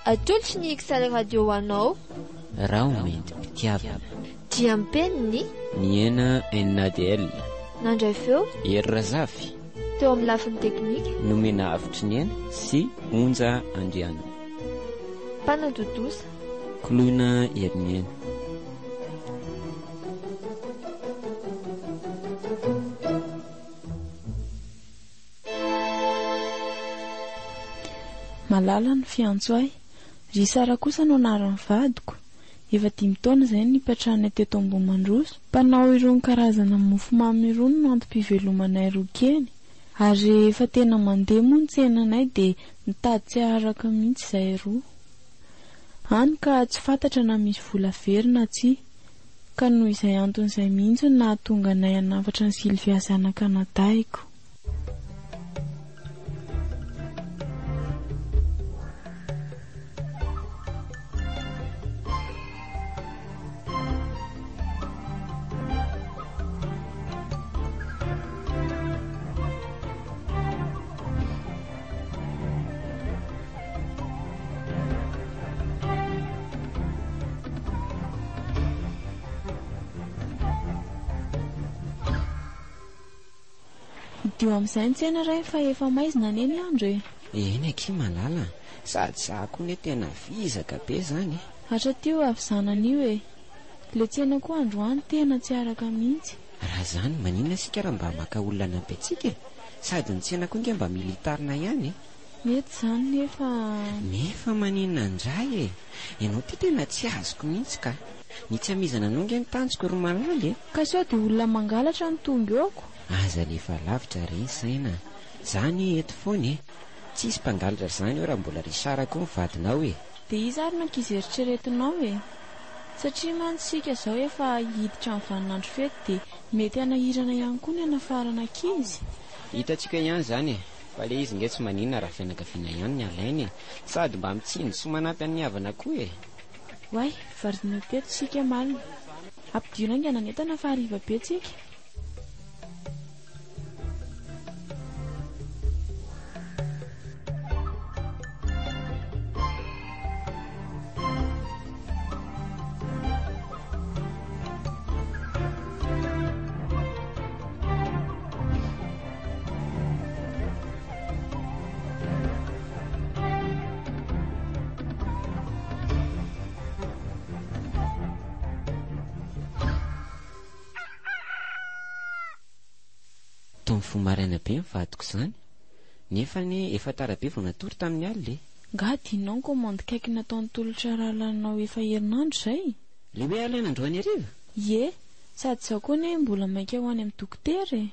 atolotry ny eksaly radio anao raha omendry mpitiavana dia ampeniny ny hena NADL nandray feo Hery Razafy teo amin'ny lafiny teknika nomena avitry ny hena sy Onja Andriano Mpanadodosa Koloina Herinihena. Malala ny fiantso ahy. Ry Sara kosa no anaran'ny vadiko. Efa 5 taona izay nipetrahana teto Ambohimandroso. Mpanao irony karazana mofomamy irony no antom-pivelomanay Rokeny. Ary efa tena mandeha moa ny tsenanay dia nitady tsy araka mihitsy izay roa. Hany ka tsy fantatra na misy vola very na tsia. Ka noho izay anton'izay mihitsy no nahatonga anay hanafatra ny Sylvia zanak'anadaiko. Dio amin'izay ny tsena ray fa efa maizina neny andro e. Eny aky Malala, sady za koa ne tena vizaka be zany. Hatratio avy zanan'io e. Le tsena koa androany tena tsy araka mihitsy. Raha zany maninona sika raha mba maka olona nampy atsika e? Sady ny tsena koa nge mba militarina ihany e. Mety zany nefa maninona andray e. Ianao ty tena tsy azoko mihitsy ka. Ny tsy amizana anao nge ny tanjoko ry Malala e. Ka sao dia olona mangalatra ny tonga eoko. Aza lefa lavitra reny saina. Zany eto foana e. Tsisy mpangalatra zany eo raha mbola ry Sara koa mivadinao e. Dia izy ary nankizeritreritinao e. Satria mantsika zao efa hiditra amin'ny vaninandro fety dia mety hanahirana ihany koa ny hanafarana ankizy. Hitantsika ihany zany e. Fa le izy nge tsy maninona raha fianakaviana ihany ny alainy e. Sady mba mitsiny sy manampy amin'ny havana koa e. Way, varidina teto sika malina. Ampidiona inga nanentana fa hariva be tsika. Maraina be mivadiko zany. Nefa ny efa tara be vao natory tamin'ny alina. Nga dinao komandy kaiky nataon'ny tolotra rahalanao efa herinandro zay. Le hoe alina androany hariva? Ye, sady zao koa ne mbola maika ho any amin'ny dokotera e.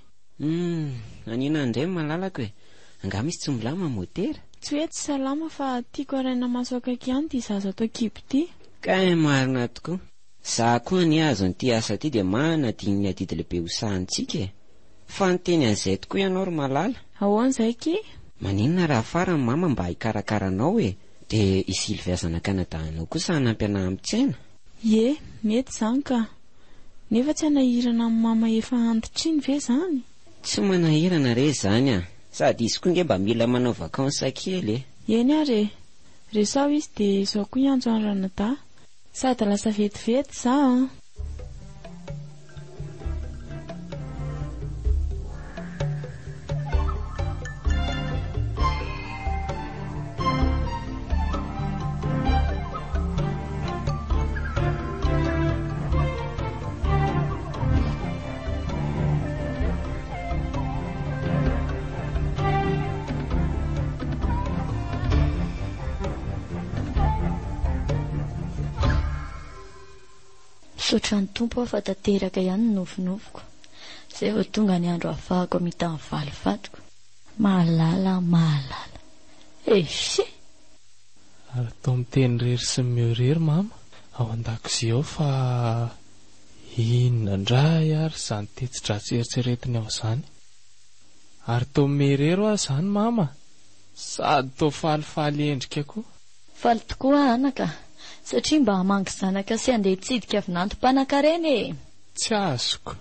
Anina indray malalako e. Anga misy tsy milama motera. Tsy hoe tsy salama fa tiako araina maso akaiky ihany ty zaza ato kibo ty. Ka marina tokoa. Za koa ny azo n'ity asa ty dia manadiny ny adidy lehibe ho sahantsika e. Fa nyteny an'izay tokoa ianao ry Malala. Ahoana izay ki? Maninona raha afara ny mama mba hikarakaranao e. Dia i Sylvia zanak'anadahinao kosa hanampy anahy amin'ny tsena. Ye, mety zany ka. Nefa tsy hanahirana amin'ny mama efa antitriny ve zany? Tsy manahirana re zany a. Sady izy koa nge mba mila manao vakansa kely e. Eny are. Resao izy dia izao koa iantso any Ranada. Sady lasa vetivety za. Sotra ny tompo fa tanteraka ihany ny nofinofiko. Zay vao tonga ny andro ahafahako mita ny valy fatiko. Malala. Esy. Ary tao miteny rery sy miorery mama. Ao an-dakozia ao fa inona ndray ary zany tetsi-dratsy eritreretiny ao zany. Ary tao merero aho zany mama. Sady tao falifaly endrika koa. Faly tokoa anaka. Satria mba hamangy zanaka sy andeha hitsidika avy nantom-panan-karena e. Tsy azoko.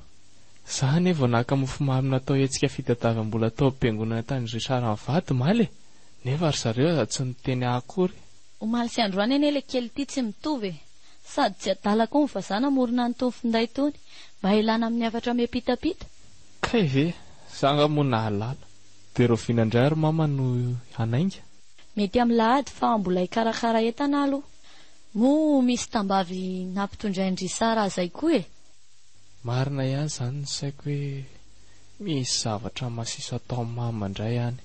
Zany vao naka mofomamy natao hetsika fitadiavam-bola tao am-piangonana tany ry Sara mivady maly. Nefa ry zareo tsy niteny akory. Omaly sy androany ane le kely ty tsy mitovy sady tsy adala koa mivazana morona nytony finday tony mba ilana amin'ny afatra miapitapita. Kay ve zanga moa nahalala dia reo vinandray ary mama no hanainga. Mety amin'ny lahady fa mbola hikarakara entana aloha mo misy tambavy nampitondraindry sara zay koa e. Marina ihany izany ny saiko hoe misy zavatra masiso atao mama indray ihany.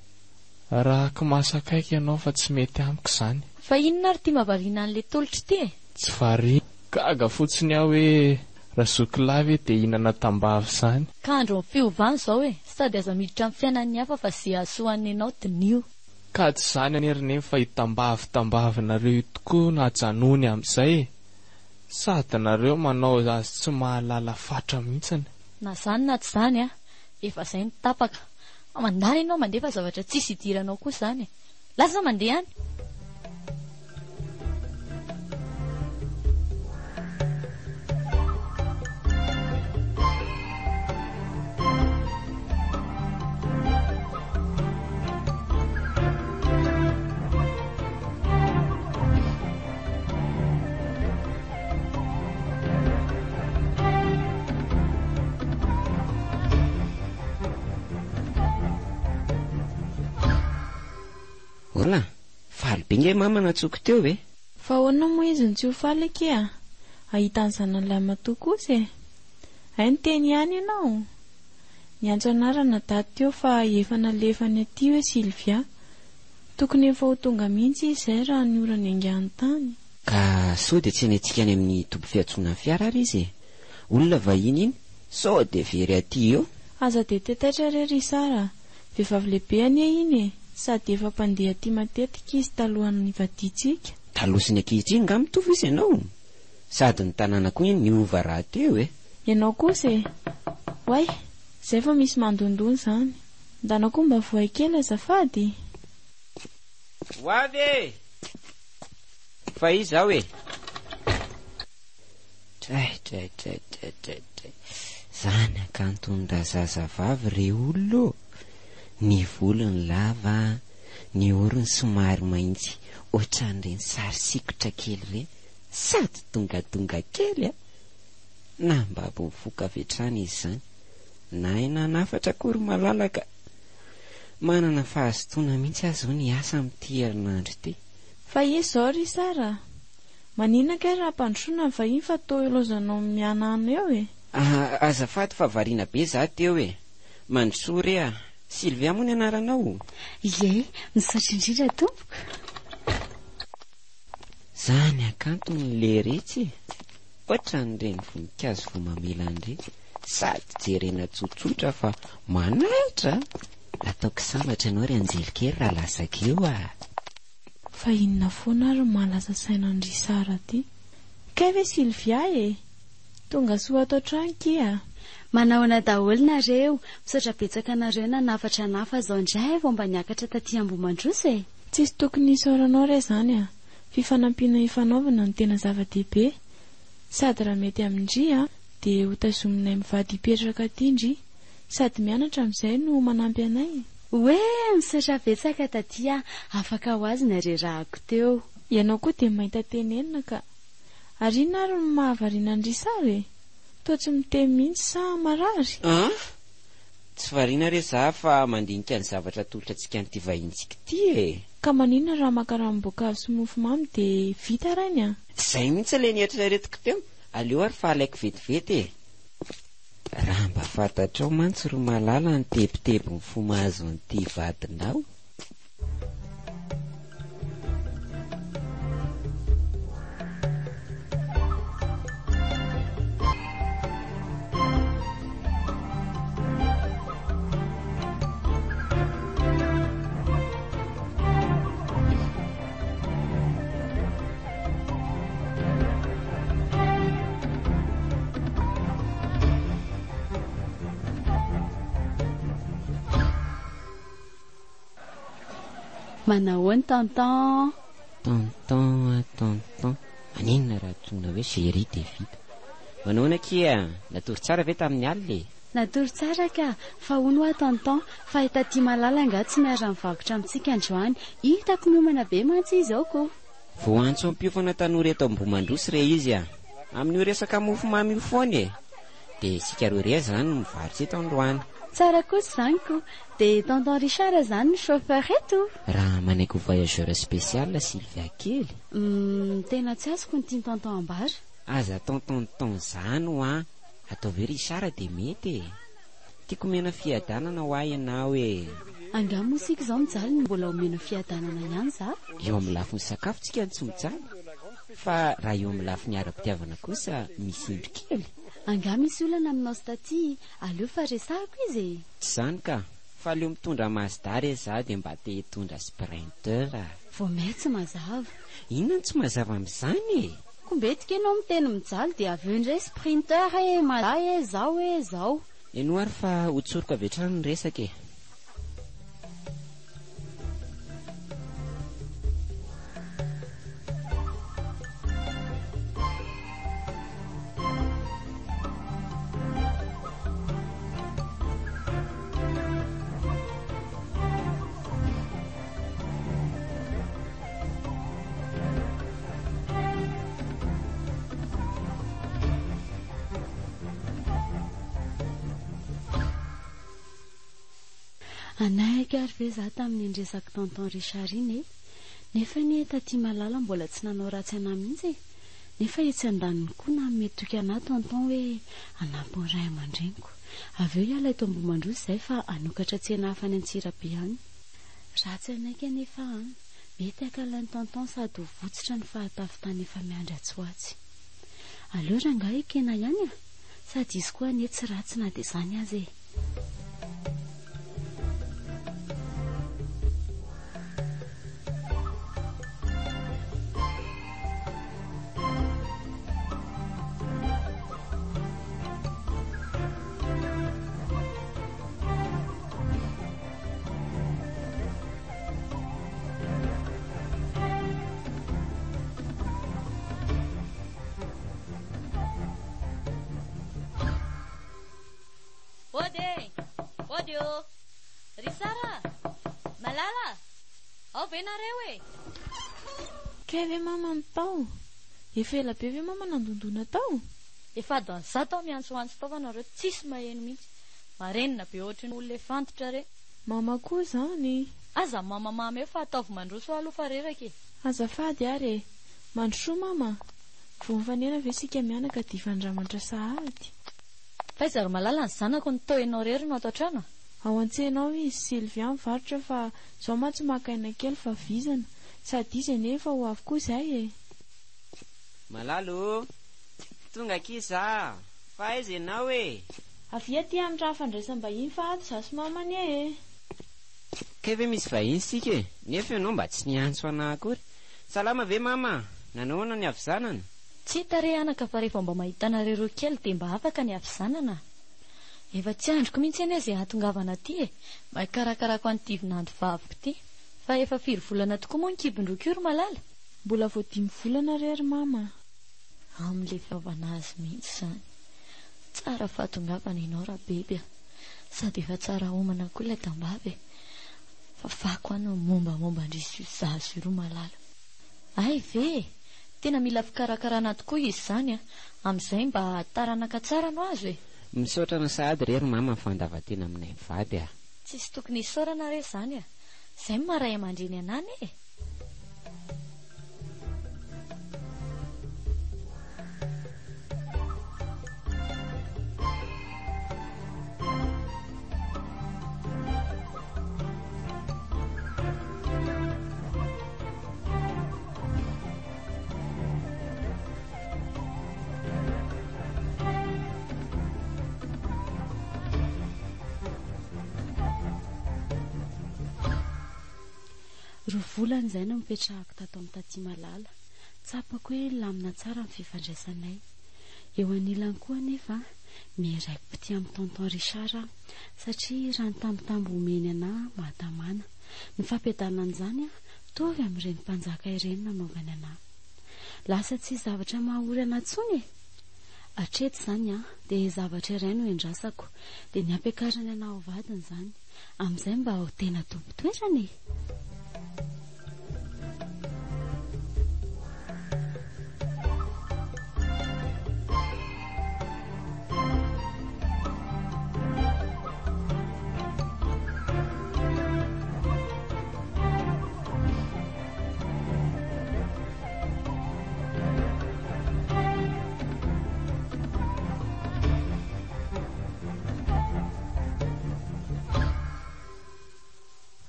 Raha kimasakaiky ianao fa tsy mety amiko izany. Fa inona ary tia mahavariana an'le tolotra ty e? Tsy variana gaga fotsiny aho hoe raha zokilavy dia hihinana tambavy izany. Ka andro ny fiovany izao e, sady aza miditra amin'ny fiainan'ny hafa fa zay ahasoan'ny ianao dinio. Ka tsy izany aneriny fa hitambavy nareo tokoa najanony amin'izay e. Sady nareo manao azy tsy mahalala fatra mihitsiny. Na zany na tsy zany efa izay ny tapaka. Mandany ianao mandefa zavatra tsisy idiranao koa izany e. Lasa mandeha any. Ola, faly be nge mama natsoky teo ve? Fa ahoana moa izy ny tsy ho faly ake ahitany zanan'ilay matoa kosa e. Hay ny teny ihany ianao. Niantso anarana daty teo fa efa nalefany aty hoe Sylvia. Tokony efa ho tonga mihitsy izay raha ny orany angany tany. Ka sao dia tsy anetsika any amin'ny tobo fiatsoana fiara ary izy e. Olona vahiny iny sao dia very aty eo. Aza dia tetaitra rery Sara. Vehivavy lehibe anie iny e. Sady efa mpandeha aty matetika izy talohan'ny vaditsika. Talosiny ankehitriny nga mitovy izy ianao. Sady ny tanàna koa iny niova raha teo e. Ianao kosa e. Way, izay fa misy mandondony izany. Ndanao koa mba voay kely azafady. Hoavy e! Fa izaho e. Tray. Zany akantondra zazavavy re olona. Ny volony lava, ny orony somary maintsy, ohatran'ireny sary sikotra kely ireny, sady dongadonga kely na mba mivoaka avy hatrany izy izany. Na ina nafatra akory malalaka. Manana fahazotoana mihitsy azo ny asa amin'ity herinandro ity. Fa izao ry Sara. Maninona kay raha mpandrosoana vahiny fa tao ilozanao mianana eo e. Azafady fa variana be za teo e. Mandrosory a. Sylvia moa ny anaranao? Ie, misaotra indrindra tompoko. Zany akantony le retsy. Ohatran'ireny voninkazo vao mamela andreny. Sady jerena tsotsotra fa manaitra. Ataoko sambatra ianao ry anjelikely raha lasaka eo a. Fa inona foana ary malaza sainandry Sara ty. Kay ve Sylvia e? Tonga soa atao tranky a. Manaona daholo nareo, misaotra betsaka nareo na nafatra nafa zao indray vao mba niakatra taty Ambohimandroso e. Tsisy tokony isaoranao re zany a. Fifanampiana ifanaovana no tena zava-dehibe. Sady raha mety amindry dia ho tazominay mivady hipetraka aty indry. Sady mianatra amin'izay no manampy anay. Hoe, misaotra betsaka taty afaka ho azy nareo rahako teo. Ianao koa dia mahita tenenina ka. Ary inona ary no mahavariana andry Sara e? Toa tsy miteny mihitsy sa marary? Tsy variana re za fa mandinika ny zavatra tolotratsika an'ity vahintsika ity e. Ka maninona raha makaram-boankazo sy mofomamy dia vita rainy a? Izay mihitsy ilay nieritreretiko teo. Aleo ary fa alaiko vetivety e. Raha mba fantatrao mantsy ro malala ny tebotebo ny fomahazo an'ity vadinao. Manahoana tonton? Tonton. Maninona raha tonga hoe chérie dia vita. Manahoana kia? Natory tsara ve tamin'ny alina? Natory tsara ka, fa hono tonton, fa itaty malala nga tsy miara mivakotra amintsika androany. Hitako miomana be mantsy izy ao ko. voantso ampiofana tanora eto Ambomandroso re izy a amin'io resaka mofo mamy io foana e dia sika roa rea zany no mivarotra eto Androany. Tsara kosa izany ko dia tonton Richard zany ny chauffeur eto. Raha manaiky voyageur spécial Sylvia kely. Tena tsy azoko ny tiany tonton ambara. Aza tonton zany ho a ataovy Richard dia mety e. Tiako mena fiadanana ho ahy ianao e. Angamo mosika izao mijaly ny mbola omena fiadanana ihany za. Eo amin'ny lafiny sakafontsika ny tsy mijaly fa raha eo amin'ny lafiny ara-pitiavana kosa misy indro kely. Angamo misy olana aminao staty aleo fa resahako izy e. Tsy zany ka fa aleo mitondra Mazda re za dia mba te hitondra Sprinter. Vao may tsy mazava. Inona no tsy mazava amin'izany e? Kombetika ianao miteny mijaly dia avy eo indray Sprinter e Mazda e zao. Eno ary fa hotsoriko avy hatrany ny resaka e. Anaiky ary ve za tamin'ny ndresaka tonton Richard iny e. Nefa ny taty malala mbola tsy nanao ratsy anahy mihitsy e. Nefa etsy andaniny koa na metoky anahy tonton hoe anampony ray aman-dreniko. Avy eo iala eto Ambomandroso izay fa anokatra tsena hafa any Antsirabe any. Ratsy anaiky anefa mety akalain'ny tonton sady ho votsitra ny fahatafitany efa miandry atsoatsy. Aleo rangahy ekena ihany a sady izy koa anie tsy ratsy na dia izany azy e. Odio Risara Malala ao ve nareo e? Ke ve mama mitao? Efa ela be ve mama nandondona tao? Efa adiny zato miantsoantso tao fa nareo tsisy maheno mihitsy. Marenina be ohatry ny olona efantotra re. Mama koa zany. Aza mama mamy eo fa ataovy mandroso aloha fa reraka e. Azafady ary mandroso mama. Vao mifanena ve sika mianaka dia fandramatra sahady. Fa izy ry Malala ny zanako ny tao ianao rery no ato an-trano. Ao an-tsenao izy Sylvia mivarotra fa zao ma tsy makaina kely fa vizana sady izy anefa ho avokoa izay e. Malalo tonga kiza fa aiza ianao e? Avy aty amin'ny raha fandraisam-bahiny fa ato za sy mama anie e. Ke ve misy vahiny sika e? Nefa ianao mba tsy niantso anahy akory. Salama ve mama? Nanahoana ny avizanana? Tsy tare anaka fa rehefa mba mahita nareo kely dia mba afaka ny avizanana. Efa tsy androko mihitsy anie izay hatongavana aty e. Mahay karakarako an'ity vinandro vaviko ity. Fa efa 4 volana tokoa moa ny kibon-droko io ry Malala. Mbola vao 5 volana rery mama. Amin'ilay fiavana azy mihitsy izany. Tsara fahatongavana ianao raha bebe. Sady efa tsara homana koa ilay tambavy e. Fa fako any momba ndrisy io zazo io ry Malala. Ay ve, tena mila fikarakarana tokoa izy zany a. Amin'izay mba taranaka tsara no azo e. Misaotra na sahady rery mama ny fandavatena aminay vady a. Tsisy tokony hisaorana re zany a. Izay maray aman-dreny anany e. Volana izay no mipetrahako tato amin'ny taty Malala. Tsapako hoe lamina tsara ny fifandraisanay. Eo anilany koa nefa miaraiki-pity amin'ny tonton Richard satria raha ny tambitamby omeny anahy mahatamana. Ny fampiadanana an'izany tovy amin'ireny mpanjaka ireny nanaovany anahy. Lasa tsy zavatra mahaory anahy intsony e. Hatreto izany dia zavatra iray no endrasako dia ny ampiakarany anahy ho vadiny izany. Amin'izay mba ho tena tompo-toerana e.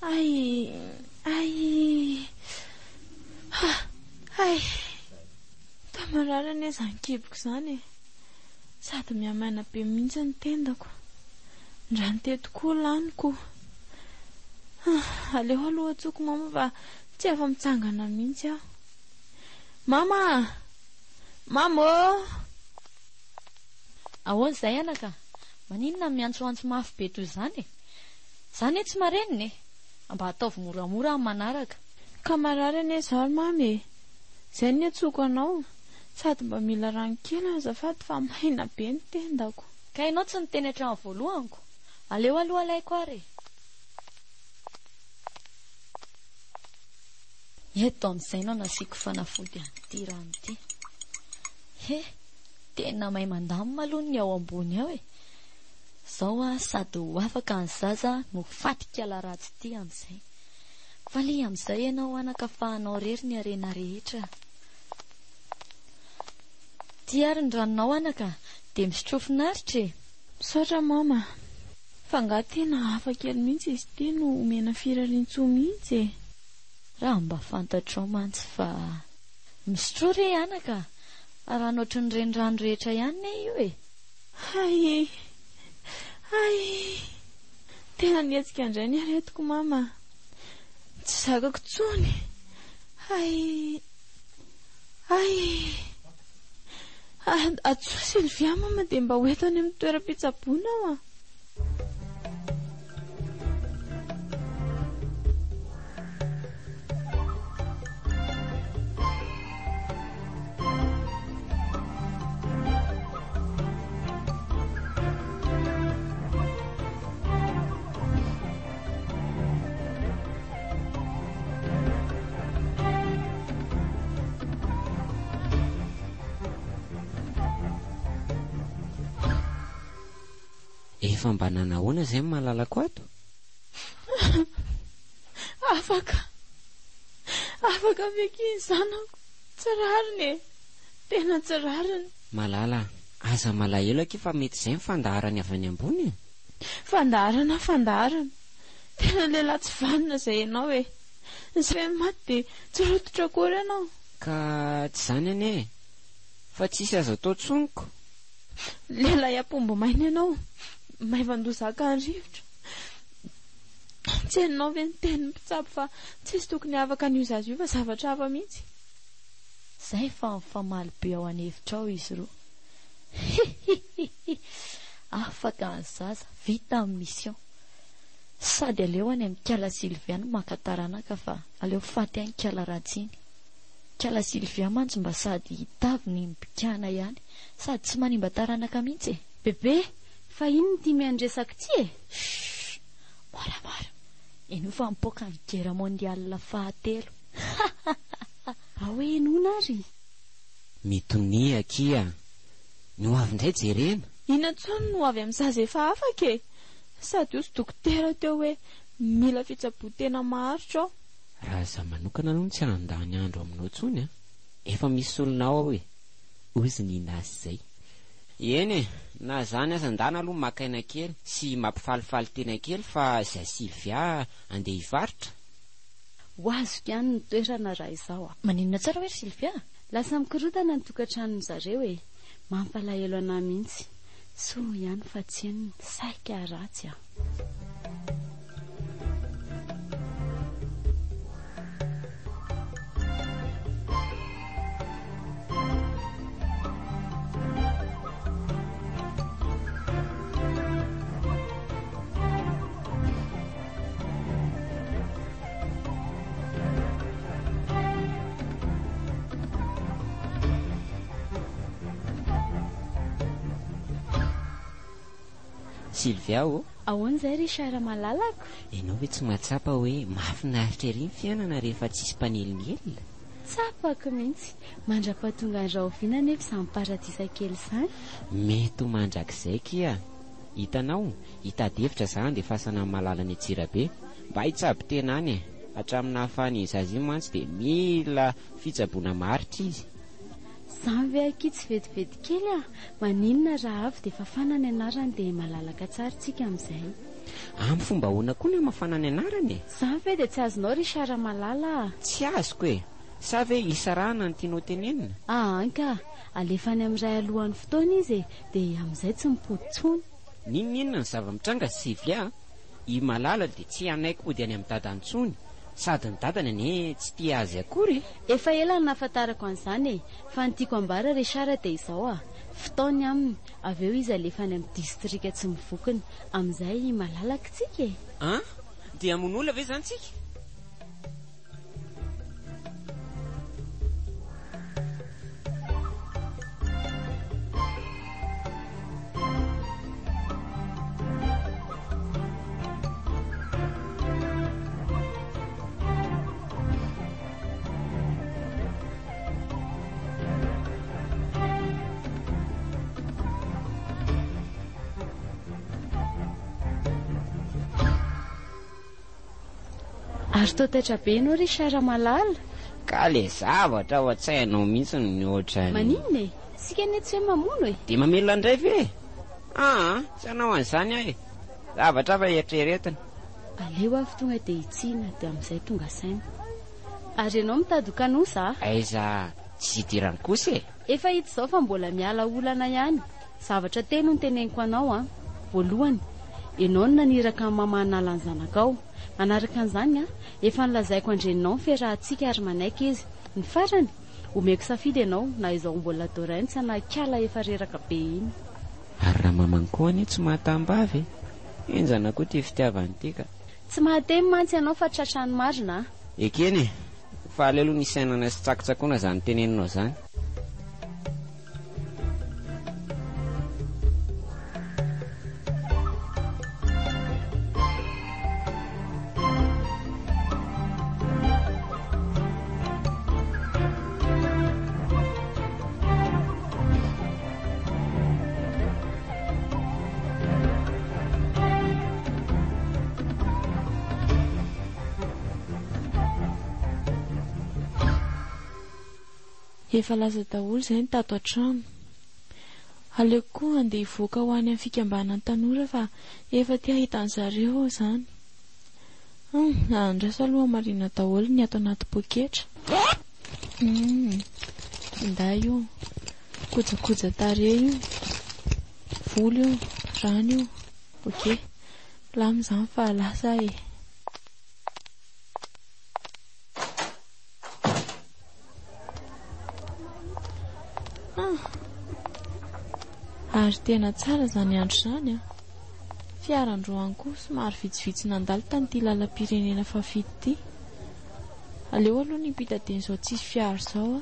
Ay, tamarara anie izany kiboko izany e. Sady miamaina be mihitsy ny tendako. Ndra ny tetoko laniko. Aleo aloha atsoko mama fa tsy afa mitsangana mihitsy aho. Mama! Mama! Ahoana izay anaka? Maninona miantsoantso mafy be toy izany? Izany tsy mareniny e. Mba ataovy moramora amin'ny manaraka. Ka marary anie izao mamy e. Izay ny atsoko anao. Sady mba mila rano kely azafady fa maina be ny tendako. Ka ianao tsy niteny hatramin'ny voalohaniko. Aleo aloha alaiko ary. Eto amin'izay no nasiako fanafody an'ity rano ity. Tena mahay mandamy maloha ny ao ambony ao e. Zao sady ho afaka ny zaza no fatika alaratsy ity amin'izay. Valia amin'izay ianao anakafahanao rery ny arena rehetra. Ty ary ny ranonao anaka dia misotro finaritra e. Misaotra mama. Fa nga tena hafa kely mihitsy izy ity no omena firarian-tsoa mihitsy e. Raha mba fantatrao mantsy fa misotro re anaka. Raha noatra ny renirano rehetra ihany io e. Ay, tena nietsika indray ny aretiko mama. Tsy zakako tsony. Atso Sylvia mama dia mba hoeto any amin'ny toeram-pitsaboana aho a. Efa mba nanahoana izay mahalalako ato? Afaka vekiny zanako. Tsy rariny e. Tena tsy rariny. Malala, aza malahelo aky fa mety izay fandaharany avy any ambony. Fandaharana. Tena lehilahy tsy vanina izay ianao e. Izay maty dia tsy rototra akory ianao. Ka tsy izany anie. Fa tsisy azo atao tsoniko. Lehilahy ampombo maina ianao. Mahay vandozaka ny rivotra. Tsy hainao ve ny tenin'ny mpitsabo fa tsisy tokony afaka ny zaza io fa zavatra hafa mihitsy. Zay fa mifamaly be ao an'hevitra ao izy roa. Afaka ny zaza vita amin'ny mission. Sady aleo any amin'ny Kala Sylvia no makatarana ka fa aleo faty any Kala Ratsiny. Kala Sylvia mantsy mba sady hitavy ny mbikana ihany sady tsy manimba taranaka mihitsy e. Bebe, fa ino ty miandresaka ty e? Moramora. Eno fa mipoaka ny gera mondial fahatelo. Hoe inona ary? Mitonia kia. No avy indray jerena. Inantsony no avy amin'ny zaza efa afaka e. Sady osy dokotera teo hoe mila fitsabo tena maharitra ao. Raha za manokana aloha tsy handany andro aminao tsony a. Efa misy solonao ao e. Ozy ny nasy izay. Eny e, na zany azan-dana aloha makaina kely sy mampifalifaly tena kely fa izay Sylvia andeha hivarotra. Ho azoko ihany ny toerana raha izao a. Maninona tsara hoe Sylvia? Lasa mikorotana ny tokantrano zareo e. Mampalahelo anahy mihitsy. So ihany fa tsy eny saika ratsy a. Sylvia o. Ahoana izay ry Sara malalako? Ianao hoe tsy mahatsapa hoe mahafinaritra ery ny fiainana rehefa tsisy mpanelingely. Tsapako mihitsy. Mandra-pahatonga andraoviana nefa izany paradisa kely izany. Mety ho mandrakizay kia. Hitanao, hitady-hevitra izany dia fasana amin'ny malalany Antsirabe. Mba hitsabo tena any e. Hatramin'ny hahafahan'ny zaza io mantsy dia mila fitsaboana maritra izy. Izany ve akitsy vetivety kely a. Maninona raha avy dia fafana ny anarany dia malalaka tsara tsika amin'izay. amin'ny fomba hoana koa ny mafana ny anarany zany ve dia tsy azonao Richard malala tsy azoko e sa ve isarahana ny tianao tenenina anka alefany amin'ray alohan'ny fotoana izy dia amin'izay tsy mipoditsony ninona ny zava-mitranga sivya i malala dia tsy anaiko ody any amin'ny dadantsony sady ny dadany ane tsy tia azy akory efa ela ny nafantarako an'izany fa ny tiako ambara Richard dia izao fotaony aminy avy eo izy alefany amin'ny distrika tsy mivokiny amin'izay malalaka tsika dia mon'olona ve zany tsika ary tao taitra be ianao Richard malala ka le zavatra ao an-tsainao mihitsy ny ohatrany maninona e sika ane tsy hoe mamono e dia mamelona indray ve tsy anao an'izany aho e zavatra fa eritreretina aleo avy tonga dia hitsina dia amin'izay tonga saina ary ianao mitady kanosa aiza tsy idirany kosa e efa hita izao fa mbola miala olana ihany zavatra telo ny teneniko anao voalohany ianao no naniraka ny mamanala ny zanakao manaraka an'izany efa nilazaiko andreninao ny fiarahantsika ary manaiky izy ny farany omeko safidy ianao na izao mbola doraintsy na kiala efa reraka be iny ary raha mamany koa anie tsy mahataam-bavy enjana koa ty fitiavany ity ka tsy mahatemy mantsy ianao fa tratrany marina ekeny fa ale aloha nisainana sy tsakotsakoana zany teneninao zany efa laza daholo izay ny tato an-trano aleoko koa andeha hivoaka ho any amin'ny fikambanan'ny tanora fa efa tia hitan'ny zareo izany andrasa aloha marina daholo ny ato anaty poketra inday io kojakoja tare io volo io rano io oke la amin'izany fa lasa e ary tena tsara zany andro zany fiarandroany koa somary vitsivitsy nandalo tanyity lalam-pirenena fafidy ity aleo aloha ny mpitadiny izao tsisy fiara izao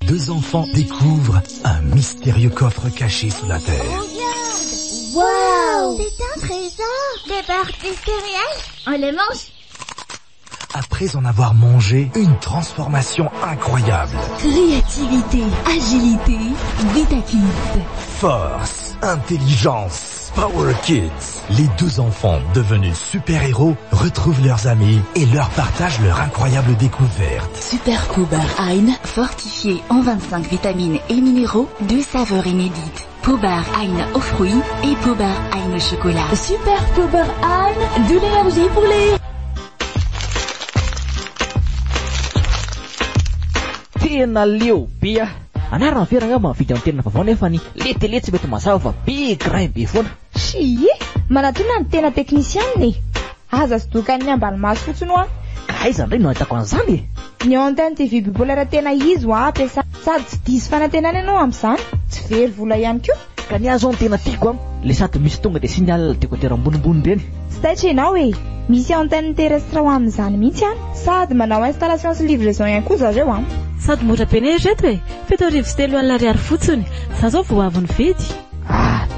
Deux enfants découvrent un mystérieux coffre caché sous la terre. Regarde! Waouh! C'est un trésor! Des barres de céréales? On les mange? Après en avoir mangé, une transformation incroyable. Créativité, agilité, Vita Kids. Force, intelligence, Power Kids. Les deux enfants devenus super-héros retrouvent leurs amis et leur partagent leur incroyable découverte. Super Pobar Ein, fortifié en 25 vitamines et minéraux, 2 saveurs inédites. Pobar Ein aux fruits et Pobar Ein au chocolat. Super Pobar Ein, de l'énergie pour les... Tena leo be anarana veranga mavidy amin'ny tena vaovao nefa ny letele tsy mety mazava fa be grain be foana. Chi, manatona ny tena teknisianiny. Aza sy doka ny ambany maso fotsiny ho ka aiza ndray no ahitako an'izany ny antenne TV bipolaire tena izy ho ampiasa sady tsy diso fanantenana ianao amin'izany tsy very vola ihany koa ka ny azo ny tena tiako le sady misy tonga dia signal décoder ambonimbony reny tsy taitra ianao e misy antenne terrestre ho amin'izany mihitsy sady manao installation sy livraison ihany koa zareo sady mora be ne reto e feto arivo sy 3 alina fotsiny za zao vao avy nividy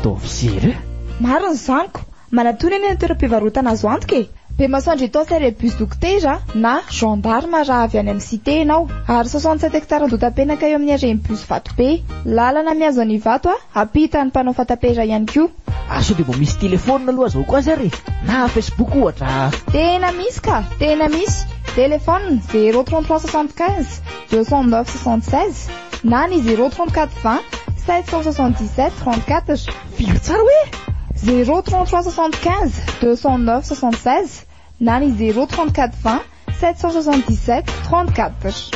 tao fisery mariny zaniko manatony eny amin'ny toeram-pivarotana azo antoka e. Be masoandro itaosy rebus dokotera na gendarme raha avy any amin'ny cité ianao. Ary 67 hectares dotapenaka eo amin'ny areny bus Vatobe. Lalana miazo any Vato ampitany mpanao fatapera ihany koa. Aso dia mbo misy telefônina aloha zao koa zary na Facebook ohatra. Tena misy ka, tena misy. Téléphone 033 75 209 76 na ny 034 20 777 34. Firy tsara hoe 033 75 209 76 na ny 034 20 777 34.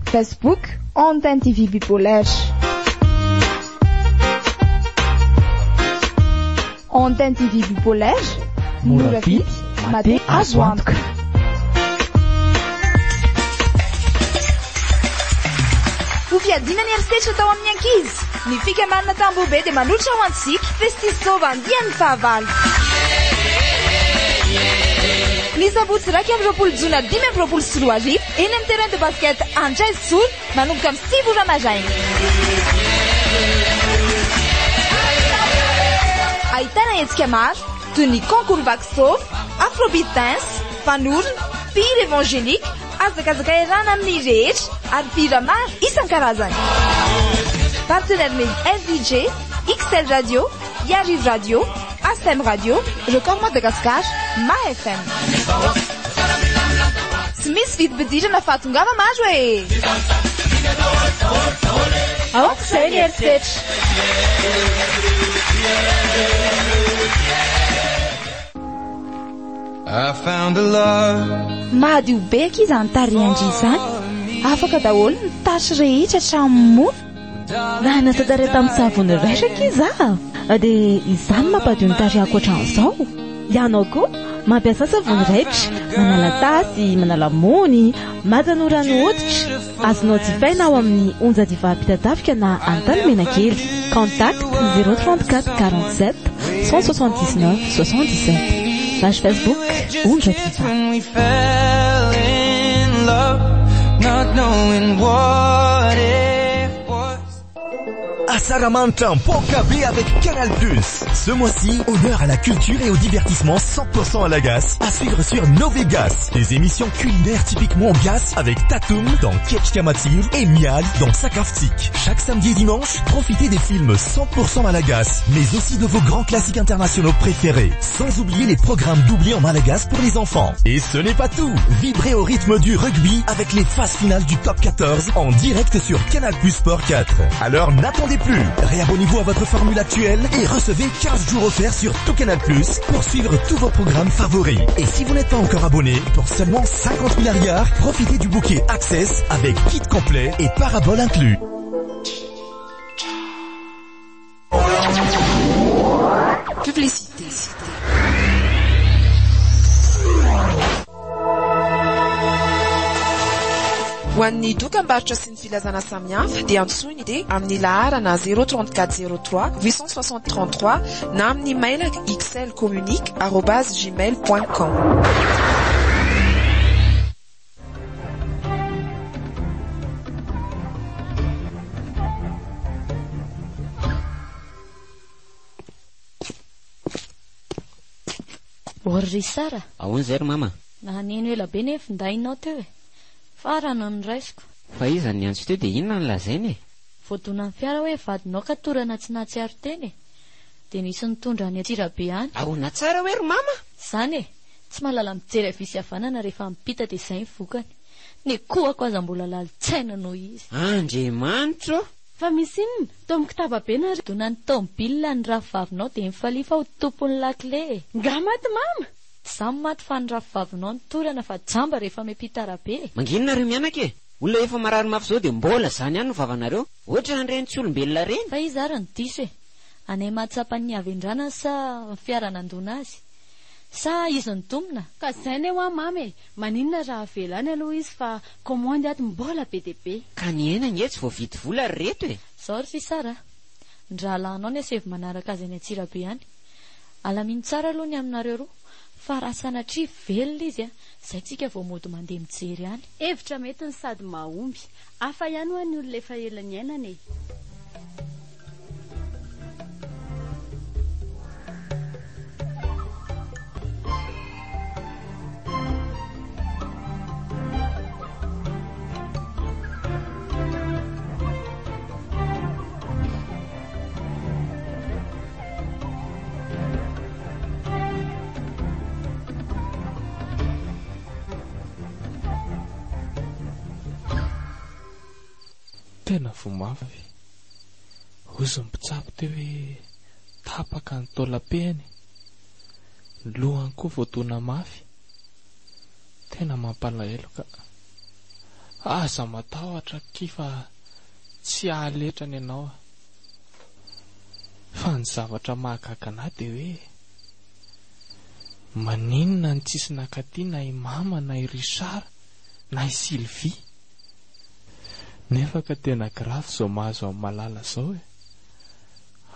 Facebook Antenne TV Bipolaire. Antenne TV Bipolaire, mora vidy, mate azo antoka. Ho fiadiana ny erisetra tao amin'ny ankizy. Ny fikamarana tambobe dia manolotra ho antsika festisova andian'ny fahavalo. Ny sabotsy raika amin'ny 20 jona 2024 eny amin'ny terrain de basket Andraizy Soro manomboka amin'ny 7 ora maraina. Ahitana hetsika maro toy ny concours vaxo, afrobeat dance, fanorona, fily évangélique, azakazaka irana amin'ny rehetra ary mpihira maro isan-karazany. Partenaire FDJ, XL Radio, Yariv Radio, ASM Radio, Record Madagascar, Ma FM. Tsy misy vidim-pidirana fa tongava maro e. Aoka izay ny erisetra. Mahadio be ankizy any tarihindry izany. Afaka daholo ny tasy rehetra hatramin'ny mofo. Raha nasadara tamin'ny savony raisaka iza dia izany mampadio ny tarihako hatramin'izao. Ianao koa mampiasa savony raitra, manala tasy, manala mony, matanora ny hoditra. Azonao jifaina ao amin'ny onja diva-pitadavika na antany menakely. Contact 034 47 179 77. Page Facebook Onja Diva. Assaramancha Poca B avec Canal+. Ce mois-ci, honneur à la culture et au divertissement 100% à la Gasse. À suivre sur Novegas. Des émissions culinaires typiquement Gasse avec Tatum dans Ketch Kamatir et Mial dans Sakaftik. Chaque samedi et dimanche, profitez des films 100% malagasy, mais aussi de vos grands classiques internationaux préférés. Sans oublier les programmes doublés en malagasy pour les enfants. Et ce n'est pas tout. Vibrez au rythme du rugby avec les phases finales du Top 14 en direct sur Canal+ Sport 4. Alors n'attendez plus. Réabonnez-vous à votre formule actuelle et recevez 15 jours offerts sur tout Canal+ pour suivre tous vos programmes favoris. Et si vous n'êtes pas encore abonné, pour seulement 50 000 arrières, profitez du bouquet Access avec kit complet et parabole inclus. Publicité. Ho an'ny dokam-barotra sy ny filazana samihafa dia antsoiny dia amin'ny laharana 03403 86033 na amin'ny mailaka xlcommunique@gmail.com. Ory sara. Ahoana zay ry mama? Nahaneno ela be nefa ndainao teo e. Farana ny raisiko. Fa iza ny antso teo dia inona ny lazainy e? Voadona amin'ny fiara hoe vadinao ka torana tsy nahatsiaro teny e. Dia nisy nitondra any Antsirabe any. Ahoana tsara hoe ry mama? Zany e, tsy mahalala mijery avisy havanana rehefa mipita dia izay ny vokany. Ny kohako aza mbola lalitsaina noho izy. Andriamanitra! Fa misy inona? Tomboky tababe na dona ny tomobila ny rafivavinao dia mifalifa ho tompony lakle. Ngamaty mama! Samy maty fa ny rafivavinao ny torana fa jamba rehefa miampita arabe. Manginonareo mianaka e? Olona efa marary mafy zao dia mbola zany ihany no vavanareo. Ohatra an'ireny tsy olombelona reny. Fa izy ary ny diso e. Anay mahatsapany avy-andrana sa fiara nandona azy? Sa izy ny tompona? Ka izay ny hoa mamy e. Maninona raha velany aloha izy fa komandy ato mbola be dia be. Ka ny ainany e tsy voavidy vola reto e. Zao ry fisara. Ndralanao ny asevy manaraka azy any Antsirabe any. Alaminy tsara aloha ny aminareo roa. Fa raha sanatria velona izy a, izay tsika vao mody mandeha mijery any. Hevitra mety ny sady mahomby. Hafa ihany ho any olona efa ela ny ainany e. tena vomavy. Ozy mpitsabo teo hoe tapaka ny taolapehany, lohany koa voatona mafy. Tena mampalahelo ka. Aza matahotra kifa tsy ahaletrany ianao. Fa ny zavatra mahagaga anahy dia hoe maninona ny tsisy nakaty na i mama na i Richard na i Sylvie. Nefa ka tena grave zao mahazo amin'ny malala zao e.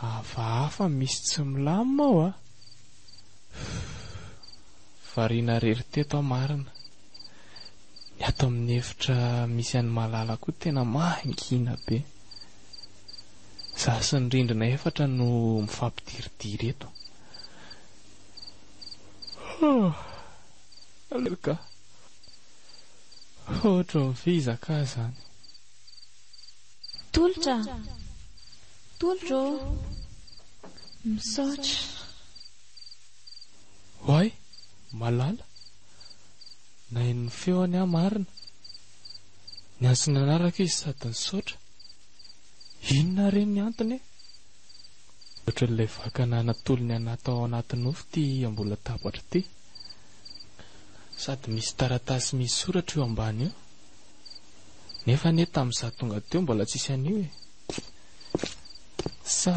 Hafahafa misy tsy milamina ao a. Variana rery teto marina. Ny ato amin'ny efitra misy an'ny malala koa tena mahingina be. Zaho sy ny rindrina efatra no mifampidiridiry eto. Aleka. Ohatra ny fizaka zany. Tolotra. Tolotro. Misaotra. Hoay, malala. Na iny feony aho marina. Ny antsy nanaraka izy sady nisaotra. Inona reny ny antony e? Ohatran'ilay vakana natolony anaty ao anaty nofo ty ambola tabatra ty. Sady misy taratasy misy soratra eo ambany eo. Nefa ne tamin'izaho tonga teo mbola tsisy an'io e. Sa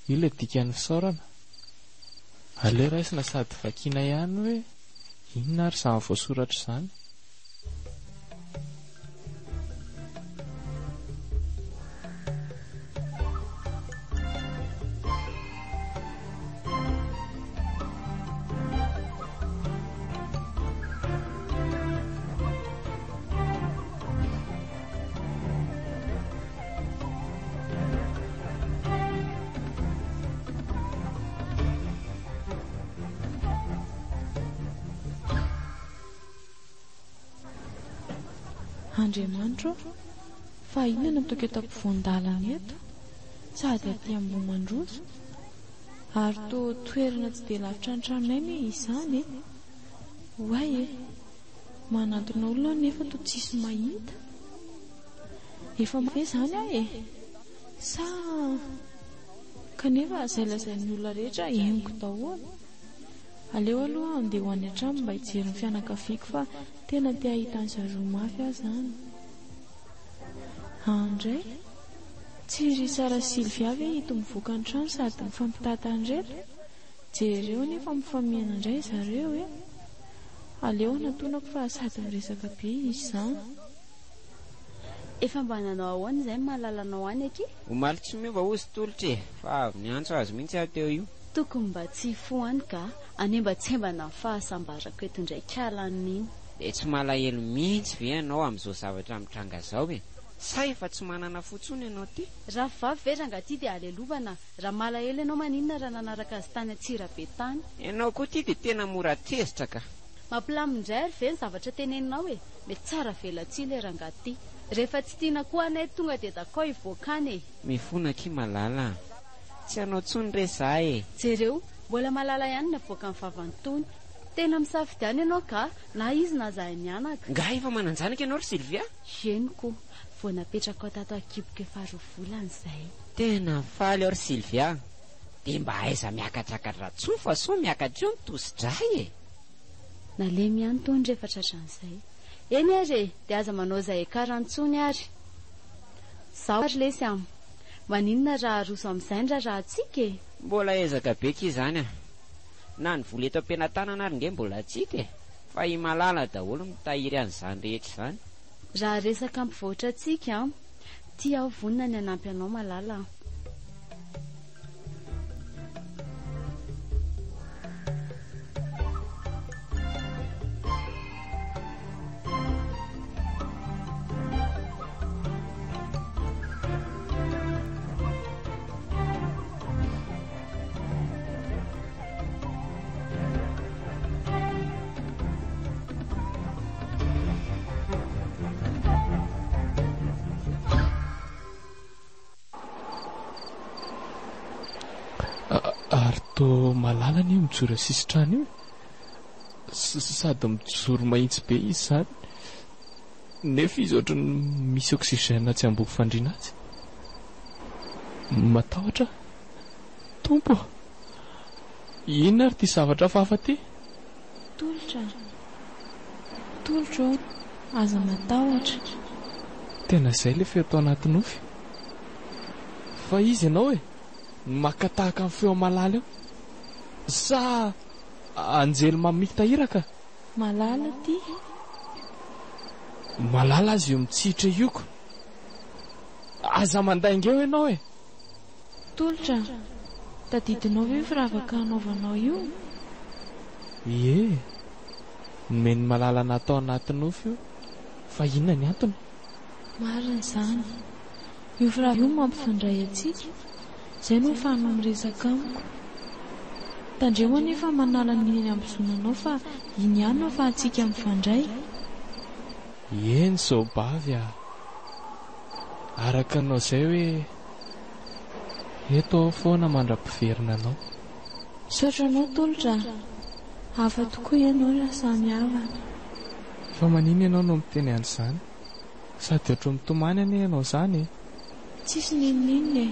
io le dikan'ny fisaorana. Aleo raisina sady vakiana ihany hoe inona ary izany voasoratra izany. Andriamanitro, fa inona toka eto ampovoan-dalana eto, sady aty Ambohimandroso, ary toerana tsy dia lavitra ny tranonay me izany e. Hoay e, manantona olona nefa tsisy mahita. Efa mafe izany aho e, sa kanefa izay lazain'ny olona rehetra henoko daholo. Aleo aloha andeha ho any an-trano mba hijery ny fianakaviako fa tena te ahita ny zareo mafy aho izany. Andray, tsy ry Sara Sylvia ve hito mivoaka ny trano sady mifampitatan'reto? Jereo nefa mifamiana indray zareo e. Aleo natonako fa sady miresaka be izy izany. Efa mba nanao ahoana izay malalanao any aky? Omaly tsy miova ozy tolotra e, fa avy niantso azy mihitsy aho teo io. Tokony mba tsy foany ka, ane mba tsy mbana ny fahasambarako eto indraiky alan'iny. Dia tsy malahelo mihitsy ve ianao amin'izao zavatra mitranga zao e? Sa efa tsy manana fotsony ianao ty? Raha vavy ve ranga ty dia alelovana, raha malahelo ianao maninona raha nanaraka azy tany Antsirabe tany? Ianao koa ty dia tena mora tezitra ka. Mampilamindray ary ve ny zavatra teneninao e? Mety tsara velatsy le ranga ty. Rehefa tsy tiana koa anay tonga dia dakao ivoakany e. Mifona ki malala. Tsy anao tsony re za e. Jereo, mbola malala ihany na voaka amin'ny vavantony. Tena misafidiany ianao ka, na izy na zahay mianaka. Nga efa mananjanaka ianao ry Sylvia? Henoko, vao napetraka ao tato akiboka efa roa volana izay. Tena faly ao ry Sylvia. Dia mba aiza miakatrakatra tsofa so miakatra eo mitosy-dray e. Nalemy ihany tony rehefa tratran'izay. Eny ary dia aza manao izay karantsony ary. Zaho ary lesy am. Maninona raha roso amin'izay ndra raha tsika e? Mbola ezaka be ki izany a. Na ny vola eto am-piantanana ary nge mbola tsika e. Fa i malala daholo mitahiry an'izany rehetra izany. Raha resaka ampivoatra tsika, tia aho vonina ny anampy anao malala. Ary to malala ny io mijoro sisitrany io sady mijoro mahitsy be izy zany. nefa izy ohatry ny misy oksygène tsy amboko fandriana azy. Matahotra tompo, inona ary ty zavatra fafa ty? Tolotra aza matahotra. Tena izay le feo tao anaty nofy. Fa izy ianao makatahaka amin'ny feo malala eo sa anjely mamitahiraka? Malala ty. Malala azy io mitsitra ioko. Aza mandainga eo ianao Tolotra, tadidinao ve firavaka anaovanao io? Ie, meny malala natao anaty nofy io. Fa inona ny antony? Marina izany. Io firavaka io mampifandray atsika. Izay no fahanao miresaka amiko. Tandremo anefa manala ny eny ambozonanao fa iny ihany no ahafahantsika mifandray. Eny zao bavy araka anao izay hoe eto foana mandra-piverina anao. Saotra anao Tolotra, hafa tokoa ianao raha samy havana. Fa manino ianao no miteny an'izany? Sady ohatry mitomany anie ianao izany. Tsisy ninon'inona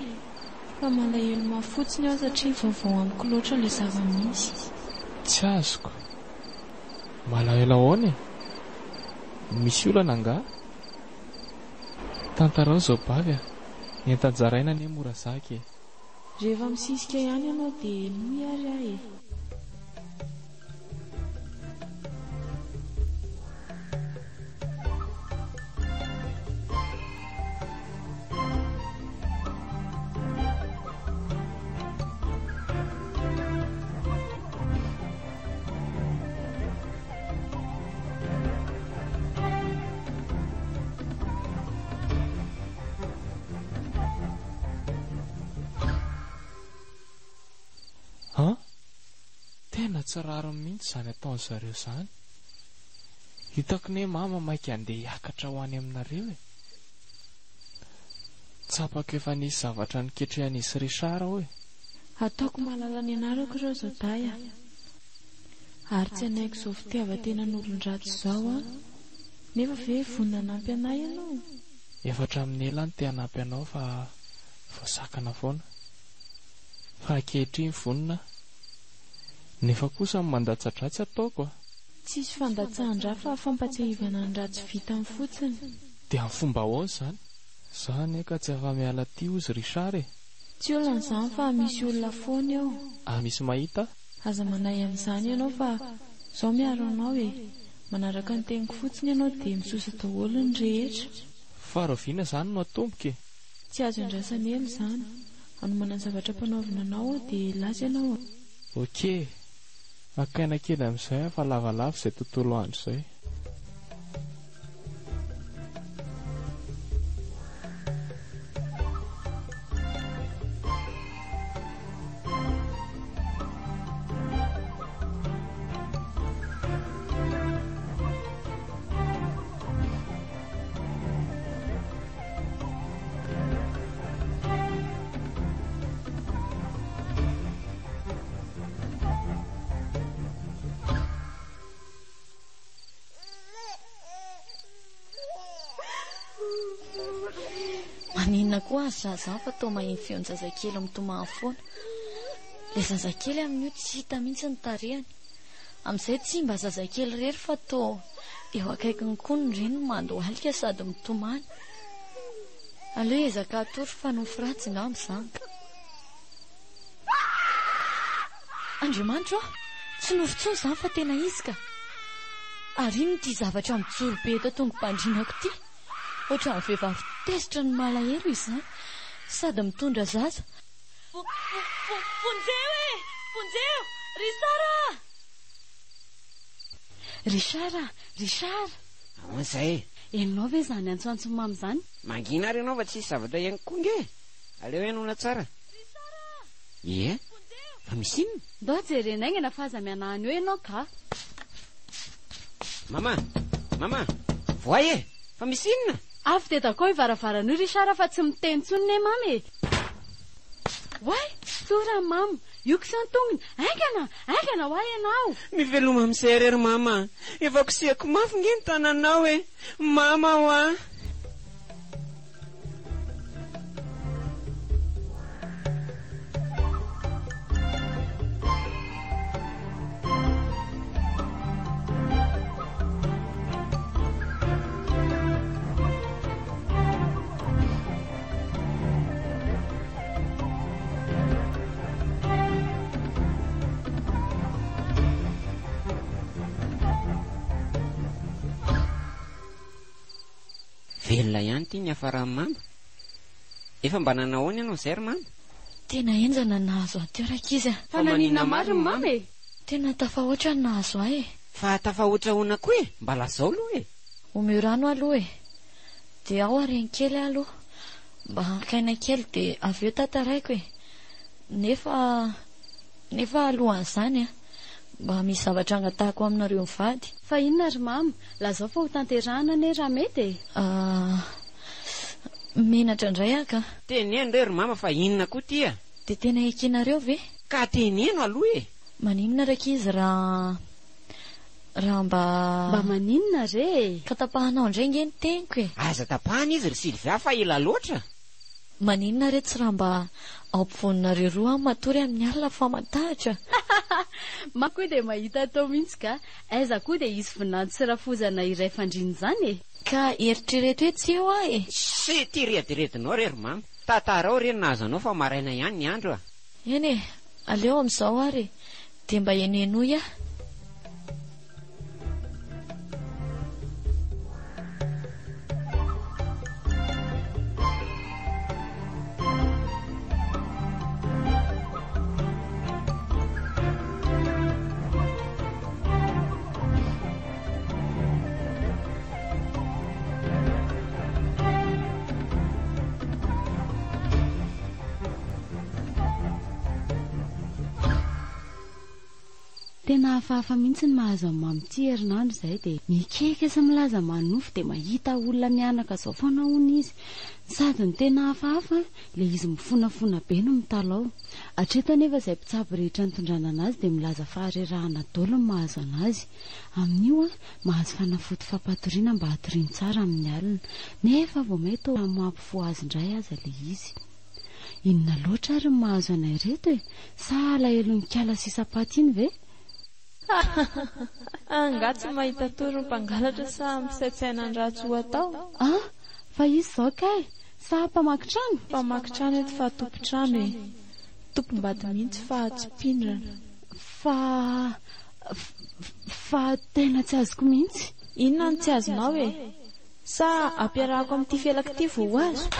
fa malahelo mafotsiny aho satria vaovao amiko loatra ilay zava-misy. Tsy azoko. Malahelo ahoana? Misy olana angaha? Tantarao zao bavy entan-jaraina anie mora zaka Rehefa misisika ihany ianao dia noy ary ahy Tena tsy raro mihitsy izany ataon'ny zareo izany. Hitako ne mama maika andeha hiakatra ho any aminareo Tsapako efa nisy zavatra niketrehan'izy Richard Ataoko malala ny anarako ireo zao daya. Ary tsy anaiko izao fitiavan-tenan'olon-dratsy izao nefa ve vonona hanampy anay ianao? Efatra amin'ny elany te hanampy anao fa voasakana foana. Fa ankehitriny vonona. Nefa kosa mandatsadratsy ataoko Tsisy fandatsahan-dra fa fampatsiahivana ny ratsy vita amin'ny fotsiny. Dia amin'ny fomba ahoana izany? Izaho neka tsy afa miala tia ozy Richard Tsy olona izany fa misy olona foana eo. Misy mahita? Aza manay amin'izany ianao fa izao miaro anao manaraka ny teniko fotsiny ianao dia misosa daholo ny rehetra. Fa roviana izany no atomboka Tsy azo andrasany elo izany. Anomana ny zavatra mpanaovina anao dia laza ianao. Ok, akaina kely amin'izay fa lavalava izay tontolo andro izay. Maninona koa azy zazany fa tao mahiny feon'ny zazakely mitomany foana. Le zazakely amin'io tsy hita mihitsy ny tarehany. Amin'izay tsy mba zazakely rery fa tao eo akaikiny koa ny reny mandohalika sady mitomany. Aleo ezaka atoro fa nofo ratsy ngamba izany. Andriamanitra tsy nofo intsony izany fa tena izy ka. Ary ino ty zavatra mijoro be eto tongo-pandrinako ty? Ohatran'ny vehivavy tesitra ny malahelo izany sady mitondra zaza. Fonjeo Richard Zay enao ve zany antsoantso mamy zany? mangina ary ianao fa tsisy zavatra ihany koa nge. Aleo ianona tsara. Ie, fa misy inona? Ndao jerenaingana fa aza mianahany eo ianao ka. Mama, voaye, fa misy inona? Avy tetako ivaravarana io Richard fa tsy miteny tsony ne mamy. Way, sora mama, io kisantongony, aingana ho ay ianao. Miveloma amin'izay rery mama. Efa kosehako mafy nge ny tananao mama ho a. Velona ihany ty ny hafarany mama. Efa mba nanahoana ianao zay ry mama? Tena enjana nahazo aty rakizy. Fa nanina maro ny mama e. Tena tafahoatra ny nahazo ahy. Fa tafahoatra hoana koa mba lazao aloha Omeo rano aloha de ao areny kely aloha. Mba hankaina kely de avy eo tataraiko Nefa alohan'izany mba misy zavatra angatahako aminareo mivady. Fa inona ry mama? Lazao fa ho tanterahana ane raha mety menatra indray aka. Teneno re ry mama fa inona koa tia? De tena ekenareo ve? Ka teneno aloha Maninona rakizy raha mba maninona re? Ka tapahanao indray nge ny teniko Aza tapahana izy ry Sylvia fa ela loatra. Maninona re tsy raha mba ao ampovoaninareo roa matory amin'ny alina fa matahatra. Mako de mahita tao mihitsy ka aiza koa de izy voninahity sy rafozana iray fandriny zany Ka eritrereto hoe tsy eo ahy Sy ty rediredinao rery mama. Tatarao re nahazo anao fa maraina ihany ny andro Eny aleo amin'izao ary de mba enenoy Tena hafahafa mihitsy ny mahazo amin'ny mamity herinandro izay de mikeka sy milaza manofo de mahita olona mianaka zao foana hono izy. Sady ny tena hafahafa le izy mifonafona be no mitalao. Hatreto anefa izay mpitsabo rehetra nitondrana anazy de milaza faharerahana daholo ny mahazo anazy. Amin'io mahazo fanafody fampatoriana mba hatoriany tsara amin'ny alina. Nefa vao mety mampifo azy indray aza le izy. Inona loatra ary ny mahazo anay reto Sa alahelo ny kiala sy sapaty iny ve? Angatsy mahita toro mpangalatra sa misaitsaina ny ratsy ho atao. Fa izy zao kay sa mpamakitrano? Mpamakitrano eto fa tompotrano Tompom-bady mihitsy fa tsy pindrana. Fa tena tsy azoko mihitsy. Inona ny tsy azonao Sa ampiarahako amin'ity felaka ity vao azo?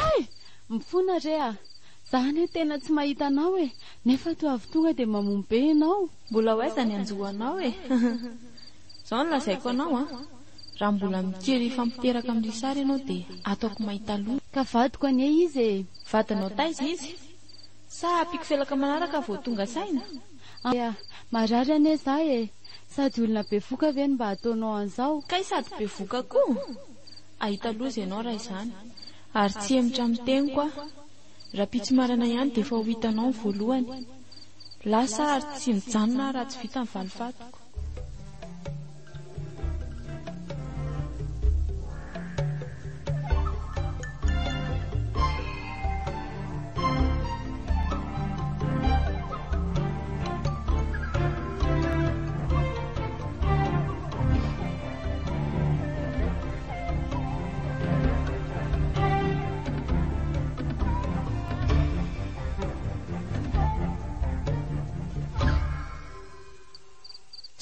Mifona re Zany tena tsy mahita anao nefa to avy tonga de mamomby be ianao. Mbola ho aiza ny anjohanao Zao ny lazaiko anao raha mbola mikery fampiteraka amin'ny sary ianao de ataoko mahita loha. Ka vadiko anie izy Vadinao taiza izy? Sa apiko felaka manaraka vao tonga saina? Marary anie za sady olona be voka ve mba ataonao an'izao? Kay sady be voka koa. Ahita loza ianao raha izany. Ary tsy emitra amin'ny teny koa. Raha pitsomarana ihany de efa ho hitanao ny voalohany. Lasa ary tsy mijanona raha tsy vita ny valifatoko.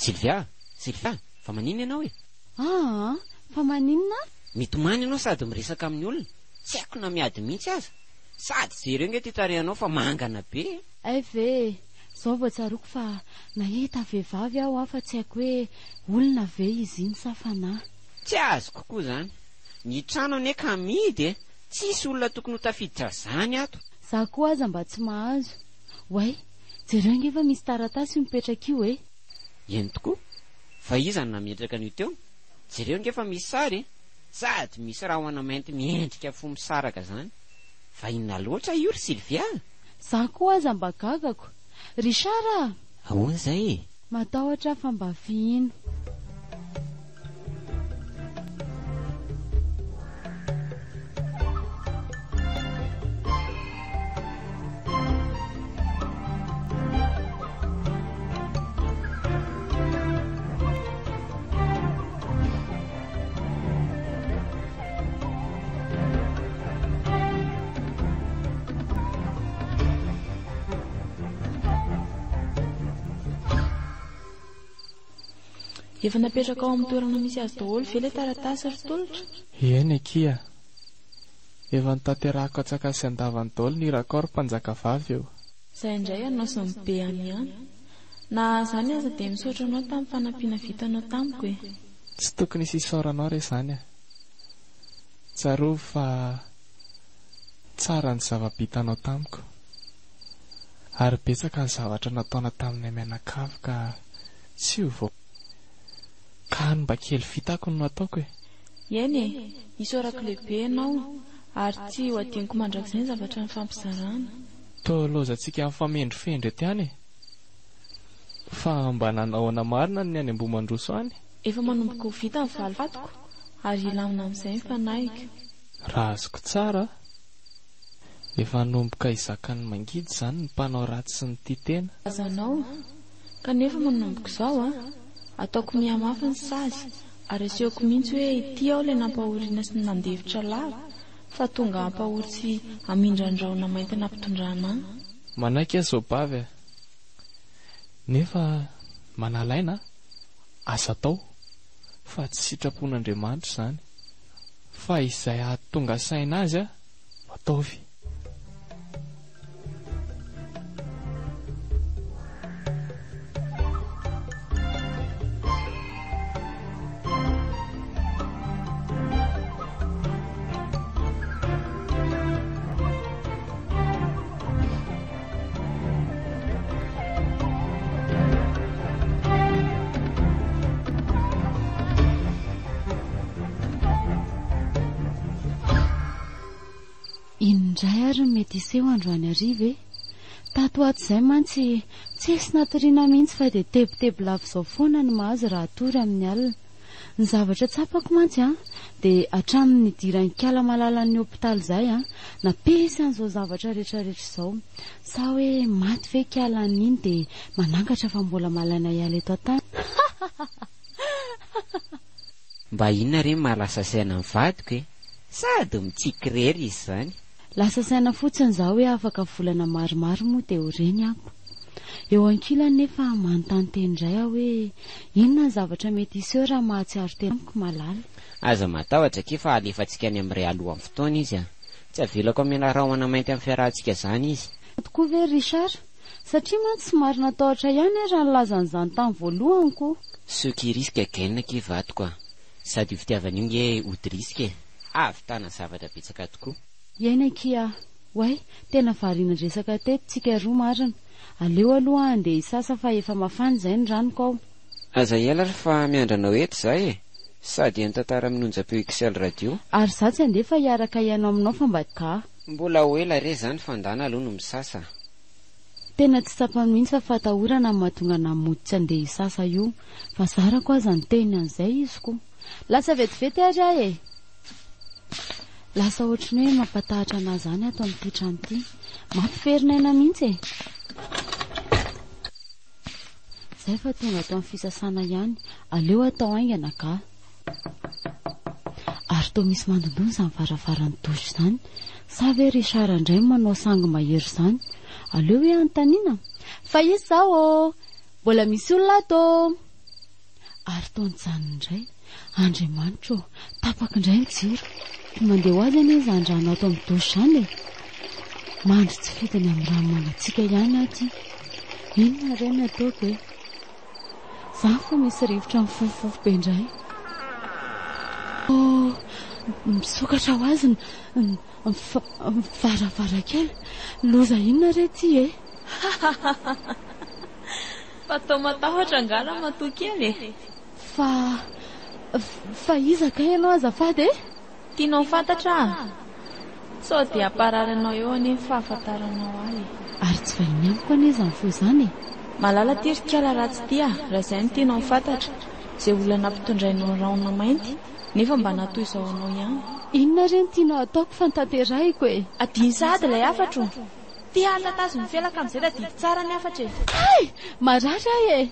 Sylvia, fa maninona ianao fa maninona? Mitomany ianao sady miresaka amin'ny olona. Tsy haiko na miady mihitsy aza. Sady jereo nge ty tarehanao fa mangana be. Ay ve, zao vao tsaroako fa nahita vehivavy aho fa tsy haiko hoe olona ve izy iny sa fanahy. Tsy azoko koa zany. Ny trano ane ka midy tsisy olona tokony ho tafiditra zany ato. Za koa aza mba tsy mahazo. Way, jereo nge fa misy taratasy mipetraka io Eny tokoa. Fa iza nametraka an'io teo? Jereo nge fa misy sary sady misy raha hoana mainty miendrika fo misaraka zany. Fa inona loatra io ry Sylvia? za koa aza mba gagako. Richard, ahoana zay? matahotra fa mba vihino. Efa napetraka ao amin'ny toerana misy azy daholo ve ilay taratasy ry tolotra? Eny kia, efa nitanterahako atsakasy andavany daholo ny rakor mpanjaka vavy eo. Izay indray ianao sy ny be any ihany. Na izany aza dia misaotra anao tamin'ny fanampiana vitanao tamiko e. Tsy tokony isisaoranao re izany a. Tsarovy fa tsara ny zava-bitanao tamiko. Ary betsaka ny zavatra nataona taminay mianakavy ka tsy ho voa. Ka mba kely vitako no nataoko e. Eny e, isaorako lehibe ianao ary tsy ho adiniko mandrakizay ny zavatra ny fampizarana. Toa lozantsika amin'ny famendrofendry ety any e. Fa mba nanahoana marina ny any Ambohimandroso any. Efa manomboka ho vita ny valifatiko ary ilamina amin'izay ny fanahiko. Raha azoko tsara, efa nomboka izakany mangidy izany ny mpanao ratsy sy ny tia tena. Azanao, kanefa manomboka izao a, ataoko mihamafy ny sazy ary asehoko mihitsy hoe ity aho ilay nampahoriana sy nandevitra lava fa tonga hampahory sy hamindrandraona mainty nampitondrana. Manaiky azo bavy a. Nefa manalaina asa atao fa tsy sitrapon'Andriamanitra izany. Fa izay ahatonga saina azy a, ataovy. Indray ary mety iseho androany ariva e. Tato ato izay mantsy tsy esy natoriana mihitsy fa dia tebotebo lava izao foana ny mahazo raha tory amin'ny alina. Ny zavatra tsapako mantsy a dia hatramin'ny idiran'ny kala malalan'ny hopitaly izay a napesy an'izao zavatra rehetrarehetra izao. Sa hoe maty ve kala an'iny dia manangatra fa mbola malaina iala eto an-tany. Mba inona re mahalasa saina ny vadiko e? Sady mitsiky rery izy izany. Lasa saina fotsiny za hoe afaka volana maromaro moa dia oreny ako. Eo ankilany nefa manontany teny indray aho hoe inona ny zavatra mety iseho raha mahatsiaro tena amiko malala. Aza matahotra ke fa alefantsika any amin'ny ray alohan'ny fotoana izy a. Tsy avelako amina rahona mainty amin'ny fiarahantsika izany izy. Tokoa ve Richard? Satria mantsy somary natahotra ihany raha nilazan'izany tamin'ny voalohany. Soky riska gaina ke vatoko a. Sady fitiavana io nge odiriska e. Avy tana zavatra betsaka tokoa. Iaina kia, way, tena variana resaka teto tsika roa marina. Aleo aloha andeha isasa fa efa mafana izay ny ranoko ao. Aza ela fa miandranao eto izay e. Sady entantara amin'Onjapeo Excel Radio. Ary za tsy andefa hiaraka ianao aminao fa mba ka. Mbola ho ela re zany fandana aloha no misasa. Tena tsy tsapany mihitsy fa fatahorana amin'ny mahatonga namoty tsy andeha isasa io. Fa zarako aza ny teny an'izay izy ko. Lasa vetivety ary ahy e. Lasa ohatrany hoe mampatahatra anazy zany ato amin'ny toetrany ity. Mampiferinana mihitsy e. Zay fa tonga ato amin'ny fisasana ihany. Aleo atao haingana ka. Ary toa misy mandondona izany varavarany dosy izany. Sa ve Richard indray manao sangy mahery izany. Aleo hoe anontaniana. Fa izy zao mbola misy olona ato. Ary taon'izany indray. Andriamanitra tapaka indray ny jiro. Mandeha ho azy any izy andrano ato amin'ny dosy izany e. Mandry tsy fitany amin'ny rano mangatsika ihany aty. Inona re ny ataoko e? Zany fa misy rivotra mifofofo be indray. Misokatra ho azy ny varavarankely. Loza inona re ty e? Fa tao matahotra angala matoa kely e. Fa izaka ianao azafady e? Tianao fantatra? Sao dia apararanao eo anefa fahafantaranao ahy. ary tsy vahiny amiko anezany fo zany. Malala tirikala ratsy tia raha izay no tianao fantatra izay olana ampitondrainao raona mainty nefa mba natoy izao anao ihany. Inona reny tianao ataoko fantaterahiko e? Adiny sady ilay afatro. Tia alina tazo mifelaka amin'izay da didy tsara ny afatra e. Ay! Marary ahy e!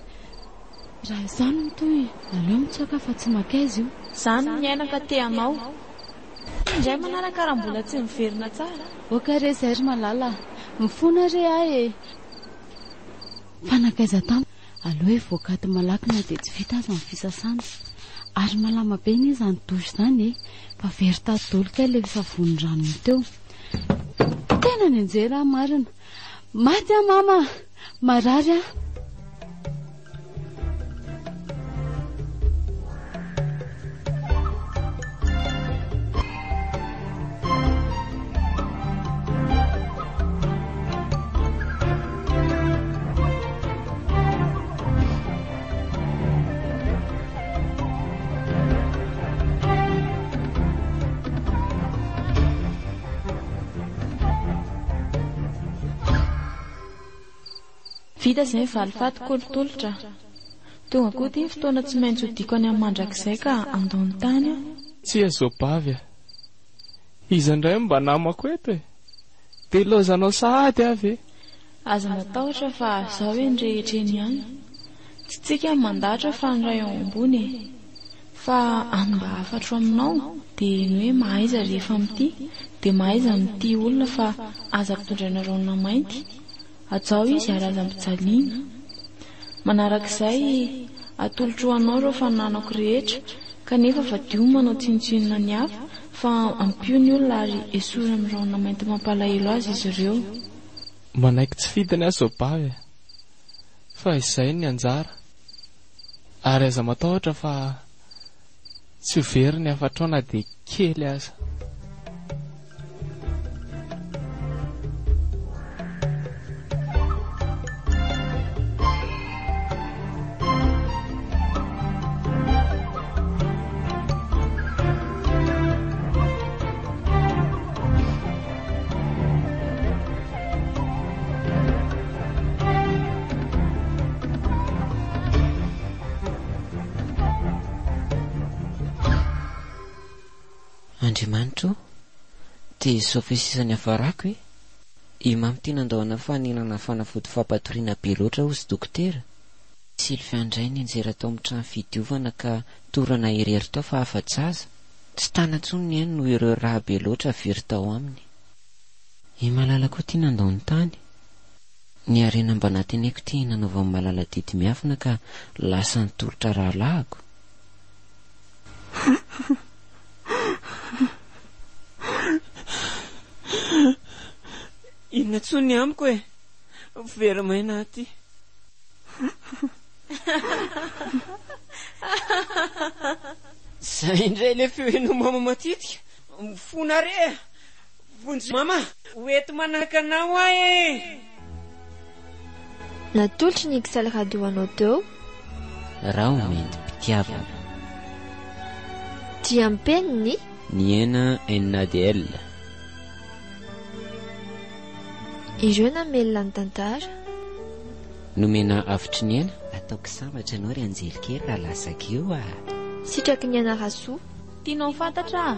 Raha izany mitoy aleo mitsoaka fa tsy makaizy io. Izany ny ainaka teanao. Indray manaraka raha mbola tsy miverina tsara. Okare zay ry Malala, mifona re ahy e. Fanakaiza tamy aleo e voakaty malaky na dia tsy vita aza amin'ny fisasana. Ary malama be ny izany dosy izany e, fa very tadoloka ilay savony ranony teo. Tena ny anjera marina. Maty a mama, marary a. Vita izay valifaty kolotolotra. Tonga koa ty fotoana tsy maintsy hodiko any amin'ny mandrakizay ka andony tany aho. Tsy azobavy a. Izy indray mba namako eto e. Dia lozanao sahady avy e. Aza matahotra fa zaho hoe nrehetreny ihany. Tsy tsika mandahatra fa nyray ao ambony e. Fa any mba afatro aminao dia ny hoe mahaiza rehefa mity dia mahaiza mity olona fa aza ampitondraina raona mainty. Atsao izy ary aza mpijaliana. Manarak'izay atolotro anao reo fananako rehetra kanefa fa diomanao tsinotsinona ny hafa fa ampio ny olona ary esorina amin'ny raona mainty mampalahelo azy izy ireo. Manaiky tsy fidiny azobavy fa izay ny anjara. Ary aza matahotra fa tsy ho very ny afatrona dia kely aza. Andriamanitro, dia izao fesisany afarako e. Imamy tia nandahoana faninana fanafody fampatoriana be loatra hozy dokotera. Sily fiandray ny anjera tao amin'ny trano fidiovana ka torana irery tao fa afa-tsaza. Tsy tana-tsony ny ainy no ireo raha be loatra very tao aminy. Malala koa tia nandahoany tany. Ny arena mba nateneko tia nanaovany Malala didy miafina ka lasa nitolotra rahalahako. Inona tsony amiko e? Vera maina aty. Zay indray le feo mama matitika. Mifona re. Vonjy mama, hoeto manaka anao ahy e. Natolotry ny Xal Radio anao teo. Raha omendy mpitiavana. Dia ampeniny Niena NADL. ireo namelona ny tantara. Nomena avitry ny ena ataoko sambatra anao ry Anjelikely raha lasaka eo a. Sitraky ny Anarasoa. Tianao fantatra?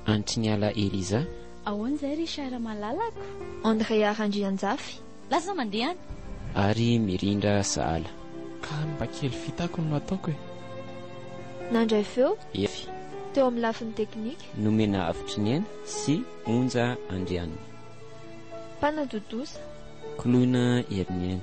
Antry ny ala Eliza. Ahoana zay Richard Malalako? Andrea Randrianjafy. Lasa mandeha any. Ary Mirindra Sahala. Ka mba kely vitako no nataoko e. Nandray feo Efy. teo amin'ny lafiny teknika. Nomena avitry ny ena sy Onja Andrianina. Panadodosa. Koloina Erinena.